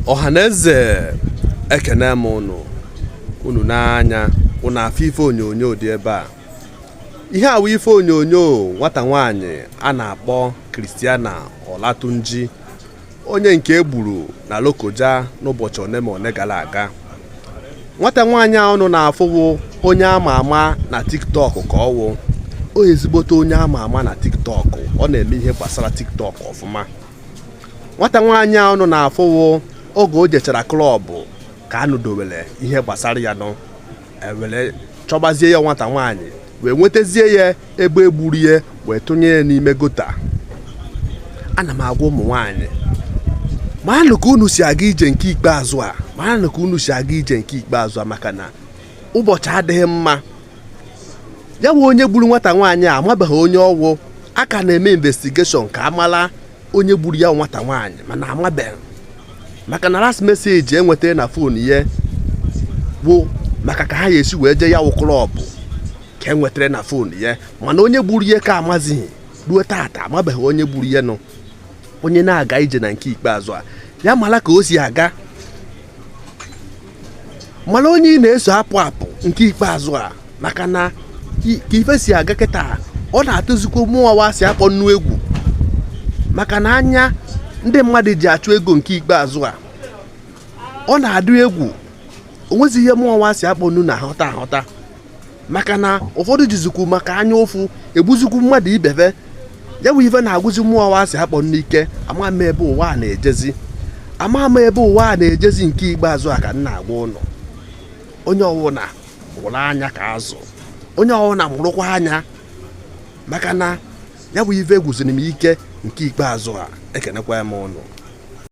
Ọhaneze ekene m unu n'anya unu afọ ife onyonyo dị ebe a. Ihe awụ ife onyonyo nwata nwaanyị a na-akpọ Christiana Olatunji, onye nke egburu na Lokoja n'ụbọchị one gara aga. Nwata nwaanyị a unu na-afụwo onye ama ama na TikTok ka ọwụ. O ezigbote onye ama ama na TikTok, ọ na-eme ihe gbasara TikTok ọfụma. Nwata nwaanyị a unu na-afụwo oge o jechara klọbụ ka anụdowele ihe gbasara ya nọ, ewere chọbazie ya nwata nwaanyị wee nwetazie ya ebe egburu ya wee tụnye ya n'ime gota. Ana m agwa ụmụ nwaanyị, maanụ ka unu si aga ije nke ikpeazụ a, maanụ ka unu si aga ije nke ikpeazụ a, maka na ụbọchị adịghị mma. Ya bụ onye gburu nwata nwaanyị a amabeghị onye ọwụ, aka na-eme investigeshọn ka amala onye gburu ya nwata nwaanyị, mana amabeghị. Maka na last message enwetara na fon ya bụ maka ka ha esi wee je ya wụ klọbụ ka enwetara na fon ya, mana onye gburu ya ka amazighị ruo tata, amabeghị onye gburu ya nọ. Onye na-aga ije na nke ikpeazụ a ya mara ka o si aga, mara onye ị na-eso apụ nke ikpeazụ a, maka na ka ife si aga kịta ọ na-atụzikwa mmụọ wa si akpọ nnu egwu, maka na anya ndị mmadụ ji achụ ego nke ikpeazụ a ọ na-adụ egwu. Onwezi ihe mmụọ wa si akpọ nnu na ahọta, maka na ụfọdụ jizikwu maka anya ụfụ egbuzikwu mmadụ ibebe. Ya bụ ife na-agụzi mmụọ wa si akpọ nnu ike. Ama m ebe ụwa a na-ejezi, ama m ebe ụwa a na-ejezi nke ikpeazụ a ka m na-agwa ụnụ. Onye ọwụna mụrụ anya ka azụ, onye ọwụna mụrụkwa anya, maka na ya bụ ife egwuziri m ike nke ikpeazụ a. Ekenekwa m ụnụ.